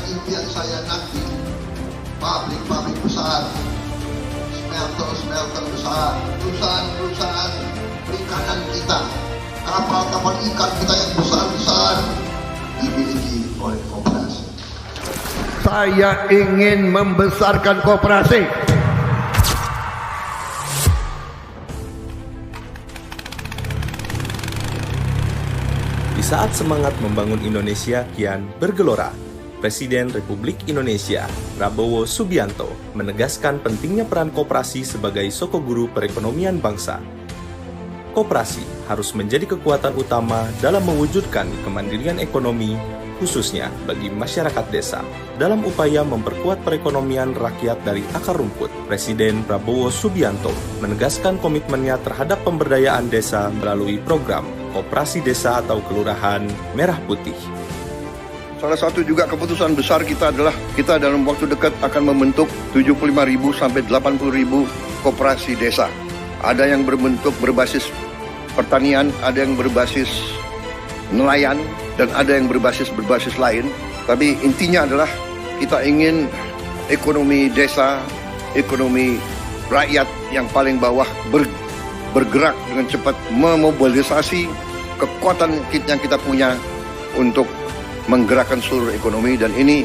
impian saya nanti pabrik-pabrik besar, smelter besar, perusahaan-perusahaan perikanan kita, kapal-kapal ikan kita yang besar-besar dimiliki oleh koperasi. Saya ingin membesarkan koperasi. Di saat semangat membangun Indonesia kian bergelora, Presiden Republik Indonesia Prabowo Subianto menegaskan pentingnya peran koperasi sebagai sokoguru perekonomian bangsa. Koperasi harus menjadi kekuatan utama dalam mewujudkan kemandirian ekonomi, khususnya bagi masyarakat desa. Dalam upaya memperkuat perekonomian rakyat dari akar rumput, Presiden Prabowo Subianto menegaskan komitmennya terhadap pemberdayaan desa melalui program Koperasi Desa atau Kelurahan Merah Putih. Salah satu juga keputusan besar kita adalah kita dalam waktu dekat akan membentuk 75.000 sampai 80.000 koperasi desa. Ada yang berbasis pertanian, ada yang berbasis nelayan, dan ada yang berbasis lain. Tapi intinya adalah kita ingin ekonomi desa, ekonomi rakyat yang paling bawah bergerak dengan cepat, memobilisasi kekuatan yang kita punya untuk menggerakkan seluruh ekonomi, dan ini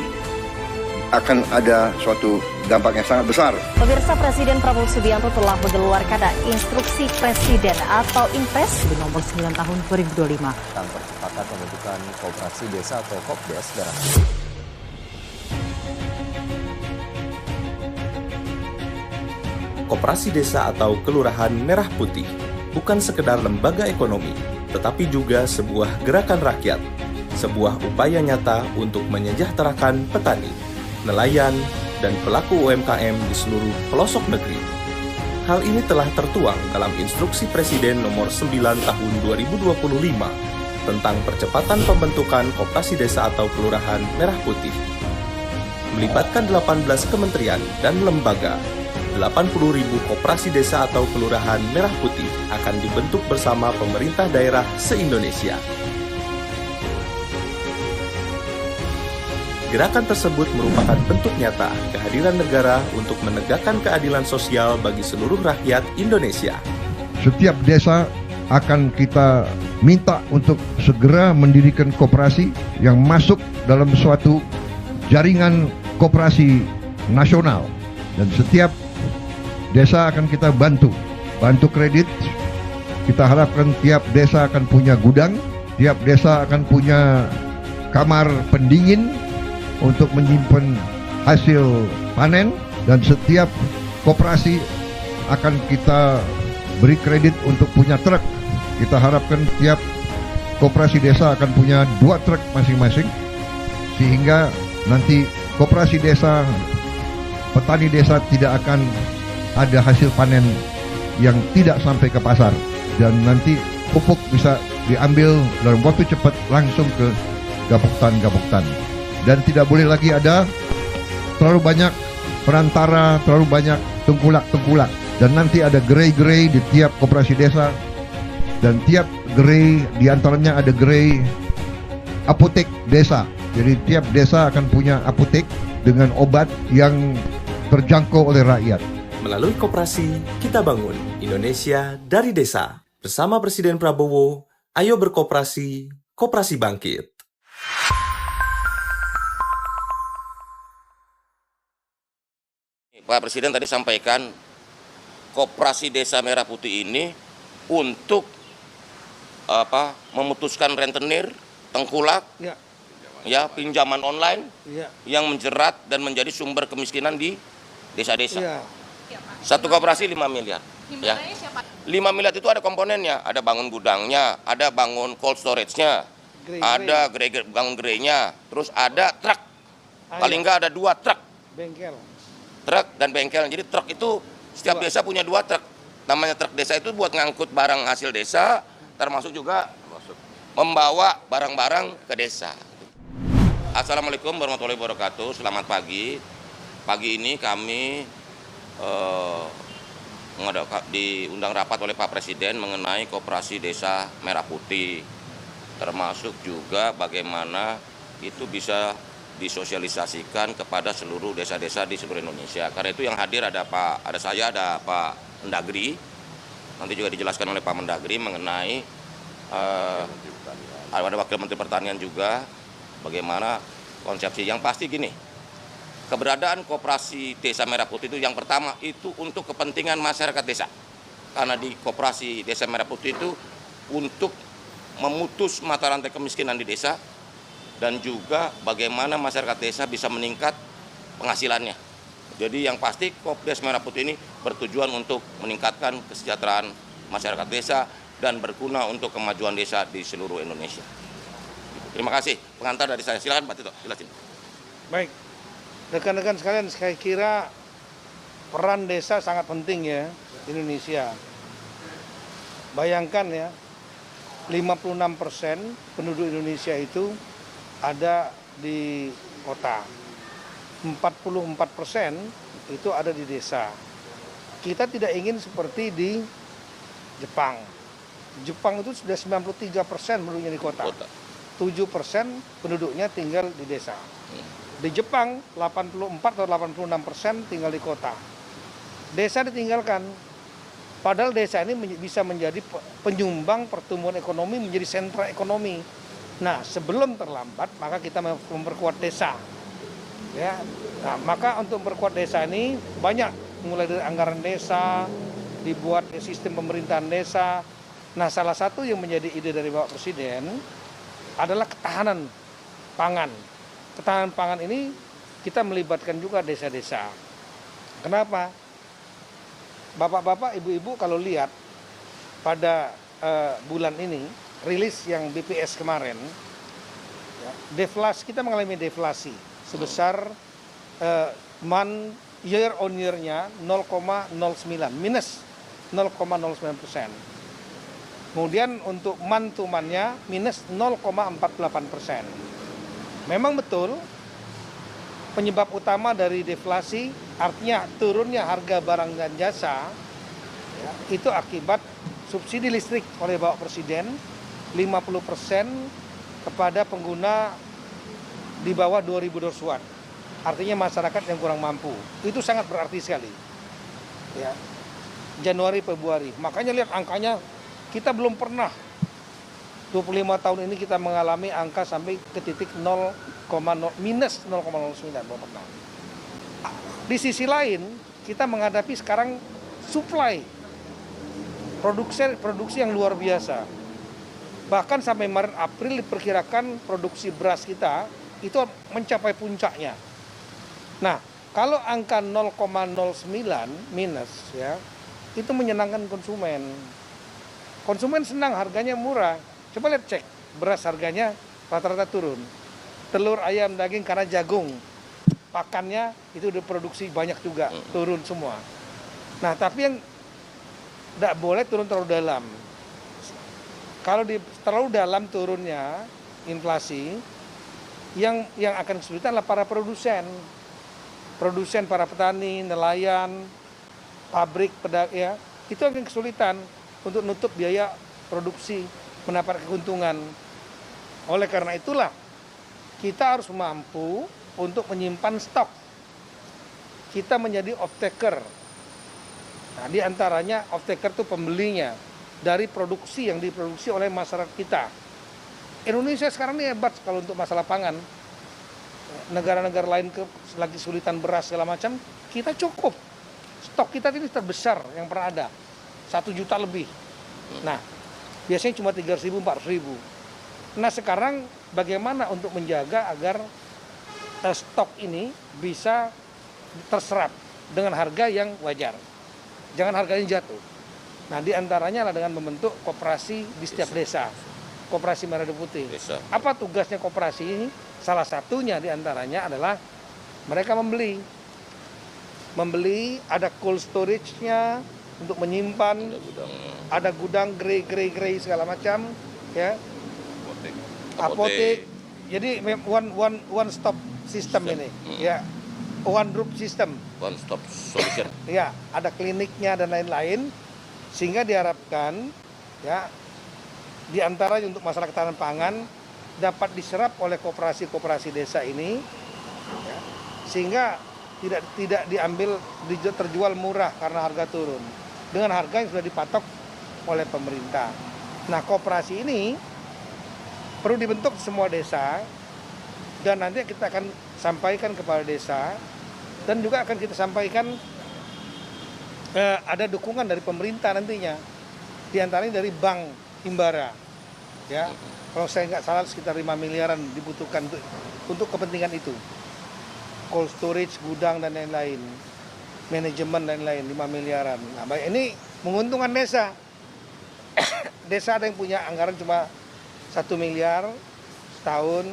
akan ada suatu dampak yang sangat besar. Pemirsa, Presiden Prabowo Subianto telah mengeluarkan Instruksi Presiden atau Inpres nomor 9 tahun 2025 tentang percepatan pembentukan koperasi desa atau Kopdes Merah. Koperasi Desa atau Kelurahan Merah Putih bukan sekedar lembaga ekonomi, tetapi juga sebuah gerakan rakyat, sebuah upaya nyata untuk menyejahterakan petani, nelayan, dan pelaku UMKM di seluruh pelosok negeri. Hal ini telah tertuang dalam Instruksi Presiden nomor 9 tahun 2025 tentang percepatan pembentukan Koperasi Desa atau Kelurahan Merah Putih. Melibatkan 18 kementerian dan lembaga, 80.000 koperasi desa atau kelurahan merah putih akan dibentuk bersama pemerintah daerah se-Indonesia. Gerakan tersebut merupakan bentuk nyata kehadiran negara untuk menegakkan keadilan sosial bagi seluruh rakyat Indonesia. Setiap desa akan kita minta untuk segera mendirikan koperasi yang masuk dalam suatu jaringan koperasi nasional, dan setiap desa akan kita bantu kredit. Kita harapkan tiap desa akan punya gudang, tiap desa akan punya kamar pendingin untuk menyimpan hasil panen, dan setiap koperasi akan kita beri kredit untuk punya truk. Kita harapkan tiap koperasi desa akan punya 2 truk masing-masing, sehingga nanti koperasi desa, petani desa tidak akan ada hasil panen yang tidak sampai ke pasar, dan nanti pupuk bisa diambil dalam waktu cepat langsung ke gapoktan, dan tidak boleh lagi ada terlalu banyak perantara, terlalu banyak tengkulak, dan nanti ada gerai-gerai di tiap koperasi desa, dan tiap gerai diantaranya ada gerai apotek desa. Jadi tiap desa akan punya apotek dengan obat yang terjangkau oleh rakyat. Melalui koperasi, kita bangun Indonesia dari desa. Bersama Presiden Prabowo, ayo berkoperasi, koperasi bangkit. Pak Presiden tadi sampaikan Koperasi Desa Merah Putih ini untuk memutuskan rentenir, tengkulak, pinjaman online yang menjerat dan menjadi sumber kemiskinan di desa-desa. Satu koperasi 5 miliar. Ya. 5 miliar itu ada komponennya, ada bangun gudangnya, ada bangun cold storage-nya, ada bangun gerainya, terus ada truk. Paling nggak ada 2 truk. Truk dan bengkel. Jadi truk itu setiap desa punya 2 truk. Namanya truk desa itu buat ngangkut barang hasil desa, termasuk juga membawa barang-barang ke desa. Assalamualaikum warahmatullahi wabarakatuh. Selamat pagi. Pagi ini kami diundang rapat oleh Pak Presiden mengenai Koperasi Desa Merah Putih, termasuk juga bagaimana itu bisa disosialisasikan kepada seluruh desa-desa di seluruh Indonesia. Karena itu yang hadir ada saya, ada Pak Mendagri. Nanti juga dijelaskan oleh Pak Mendagri mengenai ada Wakil Menteri Pertanian juga, bagaimana konsepsi. Yang pasti gini, keberadaan koperasi Desa Merah Putih itu yang pertama itu untuk kepentingan masyarakat desa. Karena di koperasi Desa Merah Putih itu untuk memutus mata rantai kemiskinan di desa, dan juga bagaimana masyarakat desa bisa meningkat penghasilannya. Jadi yang pasti Desa Merah Putih ini bertujuan untuk meningkatkan kesejahteraan masyarakat desa dan berguna untuk kemajuan desa di seluruh Indonesia. Terima kasih. Pengantar dari saya. Silakan Pak Tito, jelasin. Baik, rekan-rekan sekalian, saya kira peran desa sangat penting ya di Indonesia. Bayangkan ya, 56% penduduk Indonesia itu ada di kota, 44% itu ada di desa. Kita tidak ingin seperti di Jepang. Jepang itu sudah 93% penduduknya di kota, 7% penduduknya tinggal di desa. Di Jepang 84 atau 86% tinggal di kota. Desa ditinggalkan. Padahal desa ini bisa menjadi penyumbang pertumbuhan ekonomi, menjadi sentra ekonomi. Nah, sebelum terlambat maka kita memperkuat desa. Ya. Nah, maka untuk memperkuat desa ini banyak, mulai dari anggaran desa, dibuat sistem pemerintahan desa. Nah, salah satu yang menjadi ide dari Bapak Presiden adalah ketahanan pangan. Ketahanan pangan ini kita melibatkan juga desa-desa. Kenapa? Bapak-bapak, ibu-ibu kalau lihat pada bulan ini, rilis yang BPS kemarin, ya, deflasi, kita mengalami deflasi sebesar year on year-nya 0,09, minus 0,09%. Kemudian untuk month to month-nya minus 0,48%. Memang betul penyebab utama dari deflasi, artinya turunnya harga barang dan jasa, ya, itu akibat subsidi listrik oleh Bapak Presiden 50% kepada pengguna di bawah 2.200 watt. Artinya masyarakat yang kurang mampu. Itu sangat berarti sekali. Ya. Januari, Februari. Makanya lihat angkanya, kita belum pernah 25 tahun ini kita mengalami angka sampai ke titik minus 0,09, belum pernah. Di sisi lain, kita menghadapi sekarang supply produksi yang luar biasa. Bahkan sampai Maret April diperkirakan produksi beras kita itu mencapai puncaknya. Nah, kalau angka 0,09 minus ya, itu menyenangkan konsumen. Konsumen senang, harganya murah. Coba lihat cek, beras harganya rata-rata turun. Telur, ayam, daging karena jagung, pakannya itu diproduksi banyak juga, turun semua. Nah, tapi yang tidak boleh turun terlalu dalam. Kalau terlalu dalam turunnya inflasi, yang akan kesulitan adalah para produsen. Produsen, para petani, nelayan, pabrik, pedagang, ya, itu akan kesulitan untuk nutup biaya produksi, mendapat keuntungan. Oleh karena itulah, kita harus mampu untuk menyimpan stok. Kita menjadi off-taker. Nah, di antaranya off-taker itu pembelinya dari produksi yang diproduksi oleh masyarakat kita. Indonesia sekarang ini hebat kalau untuk masalah pangan. Negara-negara lain lagi kesulitan beras segala macam, kita cukup. Stok kita ini terbesar yang pernah ada, 1 juta lebih. Nah, biasanya cuma 300.000, 400.000. Nah, sekarang bagaimana untuk menjaga agar stok ini bisa terserap dengan harga yang wajar. Jangan harganya jatuh. Nah, di antaranya adalah dengan membentuk koperasi di setiap desa. Koperasi Merah Putih. Apa tugasnya koperasi ini? Salah satunya di antaranya adalah mereka membeli, ada cold storage-nya untuk menyimpan, ada gudang grey segala macam, ya. Apotek. Jadi one stop system ini, ya. One group system. One stop solution. Ya, ada kliniknya dan lain-lain, sehingga diharapkan, ya, di antaranya untuk masalah ketahanan pangan, dapat diserap oleh koperasi-koperasi desa ini, ya, sehingga tidak diambil terjual murah karena harga turun dengan harga yang sudah dipatok oleh pemerintah. Nah, koperasi ini perlu dibentuk semua desa dan nanti kita akan sampaikan kepada desa dan juga akan kita sampaikan ada dukungan dari pemerintah nantinya, diantaranya dari Bank Himbara, ya. Kalau saya nggak salah sekitar 5 miliaran dibutuhkan untuk kepentingan itu. Cold storage, gudang dan lain-lain, manajemen dan lain-lain 5 miliaran. Nah, baik, ini menguntungkan desa. Desa ada yang punya anggaran cuma 1 miliar setahun,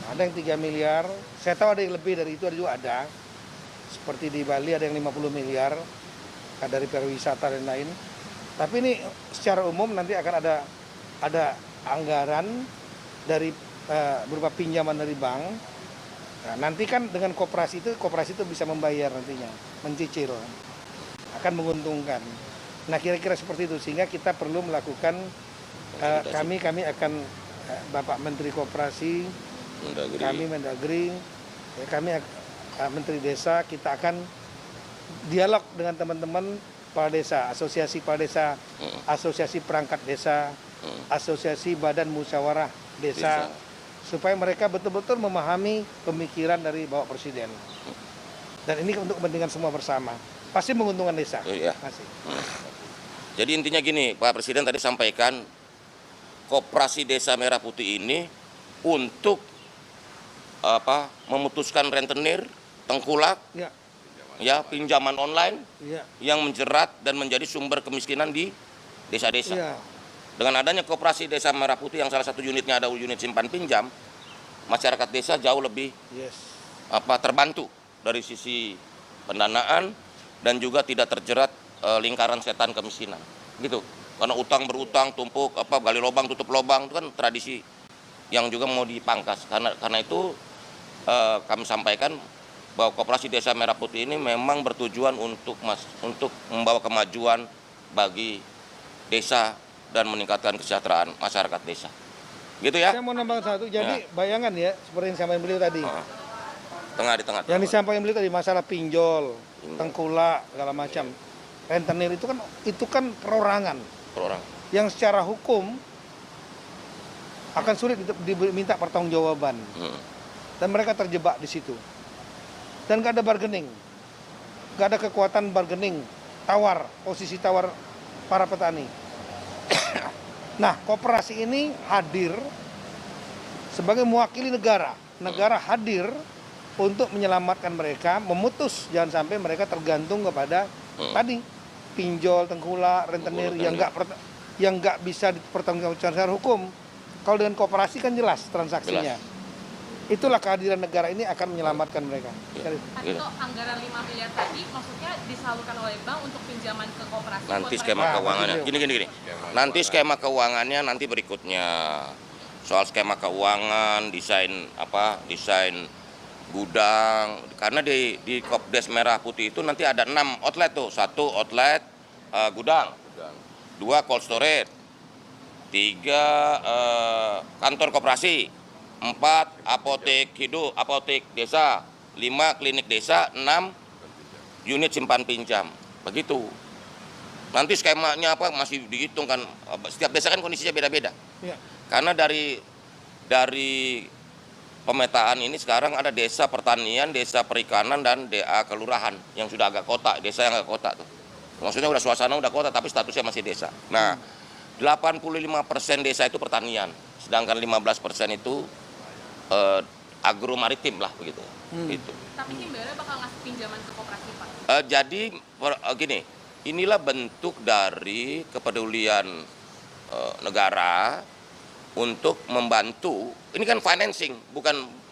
ada yang 3 miliar. Saya tahu ada yang lebih dari itu, ada juga ada. Seperti di Bali ada yang 50 miliar dari pariwisata dan lain. Tapi ini secara umum nanti akan ada anggaran dari berupa pinjaman dari bank. Nah, nanti kan dengan koperasi itu bisa membayar nantinya, mencicil, akan menguntungkan. Nah, kira-kira seperti itu, sehingga kita perlu melakukan kami akan Bapak Menteri Koperasi, kami Mendagri, kami Menteri Desa, kita akan dialog dengan teman-teman kepala desa, asosiasi kepala desa, asosiasi perangkat desa, asosiasi badan musyawarah desa, supaya mereka betul-betul memahami pemikiran dari Bapak Presiden. Dan ini untuk kepentingan semua bersama. Pasti menguntungkan desa. Iya. Pasti. Jadi intinya gini, Pak Presiden tadi sampaikan Koperasi Desa Merah Putih ini untuk memutuskan rentenir, tengkulak, ya pinjaman online yang menjerat dan menjadi sumber kemiskinan di desa-desa. Ya. Dengan adanya Koperasi Desa Merah Putih yang salah satu unitnya ada unit simpan pinjam, masyarakat desa jauh lebih terbantu dari sisi pendanaan dan juga tidak terjerat lingkaran setan kemiskinan. Gitu. Karena utang berutang, tumpuk, gali lubang, tutup lubang, itu kan tradisi yang juga mau dipangkas. Karena itu kami sampaikan bahwa Koperasi Desa Merah Putih ini memang bertujuan untuk membawa kemajuan bagi desa dan meningkatkan kesejahteraan masyarakat desa. Gitu ya? Saya mau nambah satu, jadi bayangan ya, seperti yang disampaikan beliau tadi. Di tengah. Yang disampaikan beliau tadi, masalah pinjol, tengkulak, segala macam. Rentenir itu kan perorangan. Yang secara hukum akan sulit diminta pertanggungjawaban. Dan mereka terjebak di situ. Dan nggak ada bargaining, nggak ada kekuatan bargaining, posisi tawar para petani. Nah, koperasi ini hadir sebagai mewakili negara. Negara hadir untuk menyelamatkan mereka, memutus jangan sampai mereka tergantung kepada tadi pinjol, tengkulak, rentenir yang nggak bisa dipertanggungjawabkan secara hukum. Kalau dengan koperasi kan jelas transaksinya. Itulah kehadiran negara ini akan menyelamatkan mereka. Tadi itu anggaran 5 miliar tadi maksudnya disalurkan oleh bank untuk pinjaman ke koperasi. Nanti skema keuangannya. Gini. Nanti skema keuangannya nanti berikutnya. Soal skema keuangan, desain gudang. Karena di Kopdes Merah Putih itu nanti ada 6 outlet tuh. 1 outlet gudang. 2 cold storage. 3 kantor koperasi. 4 apotek hidup, apotek desa, 5 klinik desa, 6 unit simpan pinjam. Begitu. Nanti skemanya masih dihitung kan. Setiap desa kan kondisinya beda-beda. Ya. Karena dari pemetaan ini sekarang ada desa pertanian, desa perikanan, dan DA kelurahan yang sudah agak kota, desa yang agak kota tuh. Maksudnya udah suasana udah kota tapi statusnya masih desa. Nah, 85% desa itu pertanian, sedangkan 15% itu agro maritim lah begitu. Gitu. Tapi Himbara bakal ngasih pinjaman ke koperasi, Pak? Jadi gini, inilah bentuk dari kepedulian negara untuk membantu. Ini kan financing,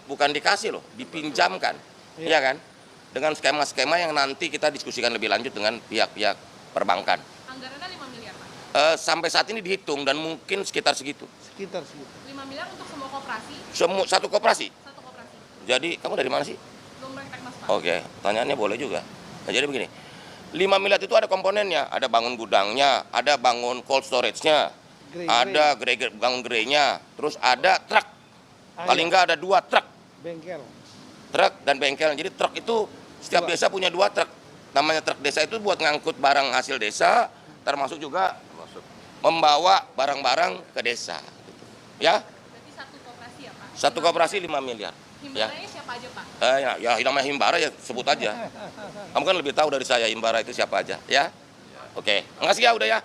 bukan dikasih loh, dipinjamkan, ya kan? Dengan skema-skema yang nanti kita diskusikan lebih lanjut dengan pihak-pihak perbankan. Anggarannya 5 miliar, Pak? Sampai saat ini dihitung dan mungkin sekitar segitu. 5 miliar untuk semua koperasi? Satu koperasi. Satu koperasi. Jadi kamu dari mana sih? Lumbertek, Mas, Pak. Oke, pertanyaannya boleh juga. Nah, jadi begini, 5 miliar itu ada komponennya, ada bangun gudangnya, ada bangun cold storage-nya, ada bangun gerainya, terus ada truk Paling nggak ada 2 truk. Bengkel. Truk dan bengkel. Jadi truk itu setiap desa punya 2 truk. Namanya truk desa itu buat ngangkut barang hasil desa, termasuk juga membawa barang-barang ke desa. Ya. Berarti satu koperasi ya Pak? Satu koperasi 5 miliar. Himbaranya siapa aja Pak? Ya namanya Himbara ya sebut aja. Kamu kan lebih tahu dari saya Himbara itu siapa aja, ya. Oke, makasih ya udah ya.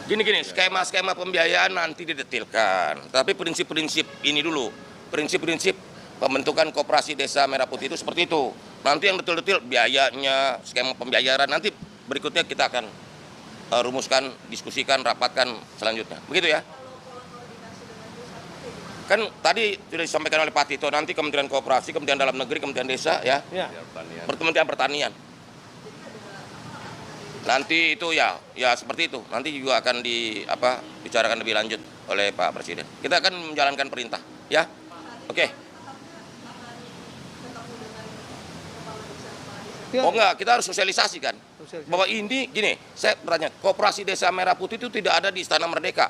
Gini, skema-skema pembiayaan nanti didetilkan. Tapi prinsip-prinsip ini dulu, prinsip-prinsip pembentukan koperasi desa Merah Putih itu seperti itu. Nanti yang detil-detil biayanya, skema pembayaran nanti berikutnya kita akan rumuskan, diskusikan, rapatkan selanjutnya. Begitu ya. Kan tadi sudah disampaikan oleh Pak Tito, nanti Kementerian Koperasi, Kementerian Dalam Negeri, Kementerian Desa ya. Kementerian Pertanian. Nanti itu ya seperti itu. Nanti juga akan dibicarakan lebih lanjut oleh Pak Presiden. Kita akan menjalankan perintah, ya. Oke. Oh enggak, kita harus sosialisasikan. Bahwa ini gini, saya bertanya, Koperasi Desa Merah Putih itu tidak ada di Istana Merdeka.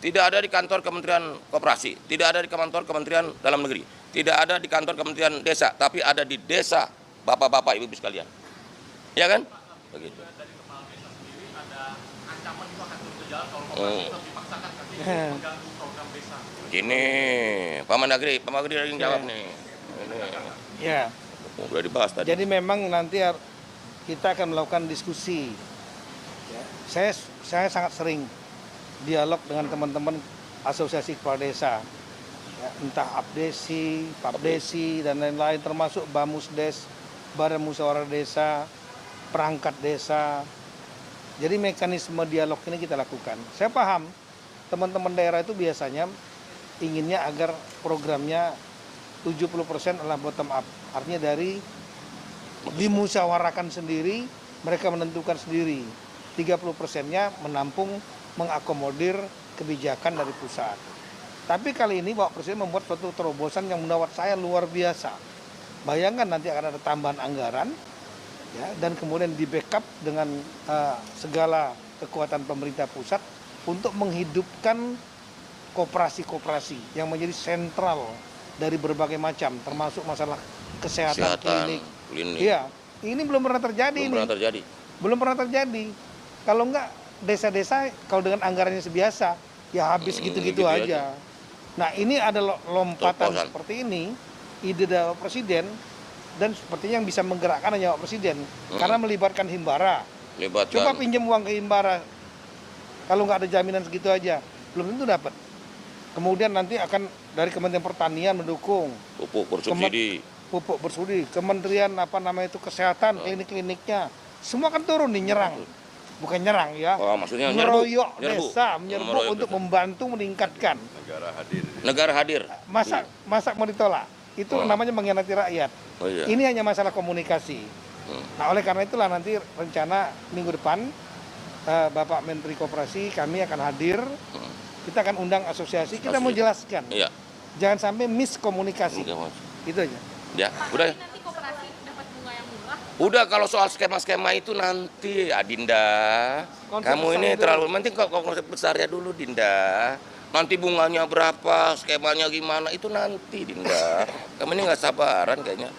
Tidak ada di kantor Kementerian Koperasi, tidak ada di kantor Kementerian Dalam Negeri, tidak ada di kantor Kementerian Desa, tapi ada di desa Bapak-bapak, Ibu-ibu sekalian. Ya kan? Begitu. Gini, Pak Mendagri lagi jawab nih. Ini. Ya. Udah dibahas tadi. Jadi memang nanti kita akan melakukan diskusi. Ya. Saya sangat sering dialog dengan teman-teman asosiasi kepala desa. Ya, entah Abdesi, Papdesi dan lain-lain, termasuk Bamusdes, Badan Musyawarah Desa, perangkat desa. Jadi mekanisme dialog ini kita lakukan. Saya paham teman-teman daerah itu biasanya inginnya agar programnya 70% adalah bottom up. Artinya dari dimusyawarakan sendiri, mereka menentukan sendiri. 30%-nya menampung, mengakomodir kebijakan dari pusat. Tapi kali ini Bapak Presiden membuat suatu terobosan yang menurut saya luar biasa. Bayangkan nanti akan ada tambahan anggaran, ya, dan kemudian di backup dengan segala kekuatan pemerintah pusat untuk menghidupkan koperasi-koperasi yang menjadi sentral dari berbagai macam, termasuk masalah kesehatan klinik. Iya, ini belum pernah terjadi. Belum pernah terjadi. Kalau enggak desa-desa kalau dengan anggarannya sebiasa, ya habis gitu-gitu aja. Nah, ini ada lompatan seperti ini, ide dari Presiden, dan sepertinya yang bisa menggerakkan hanya Pak Presiden, karena melibatkan Himbara. Coba pinjam uang ke Himbara, kalau nggak ada jaminan segitu aja, belum tentu dapat. Kemudian nanti akan dari Kementerian Pertanian mendukung pupuk bersubsidi, Kementerian Kesehatan, klinik-kliniknya, semua kan turun nih, nyerang. Bukan nyerang ya, maksudnya menyerbu desa, menyerbu untuk membantu meningkatkan. Negara hadir. Masa mau ditolak? Itu namanya mengkhianati rakyat. Ini hanya masalah komunikasi. Nah, oleh karena itulah nanti rencana minggu depan Bapak Menteri Koperasi kami akan hadir. Kita akan undang asosiasi, kita mau jelaskan. Iya. Jangan sampai miskomunikasi. Itu aja. Ya, udah. Nanti koperasi dapat bunga yang murah. Udah, kalau soal skema-skema itu nanti Dinda. Kamu ini terlalu penting kok konsep besarnya dulu, Dinda. Nanti bunganya berapa, skemanya gimana, itu nanti, Dinda. Kamu ini nggak sabaran kayaknya.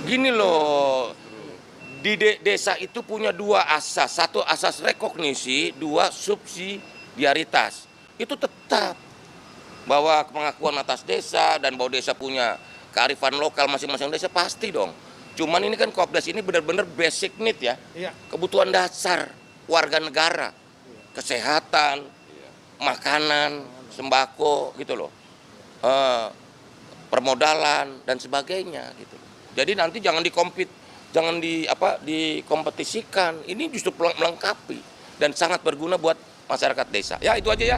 Gini loh, di desa itu punya 2 asas, 1 asas rekognisi, 2 subsidiaritas. Itu tetap bahwa pengakuan atas desa dan bahwa desa punya kearifan lokal masing-masing desa pasti dong. Cuman ini kan Kopdas ini benar-benar basic need ya, kebutuhan dasar warga negara, kesehatan, makanan, sembako gitu loh, permodalan dan sebagainya gitu. Jadi nanti jangan dikompetisikan. Ini justru melengkapi dan sangat berguna buat masyarakat desa. Ya, itu aja ya.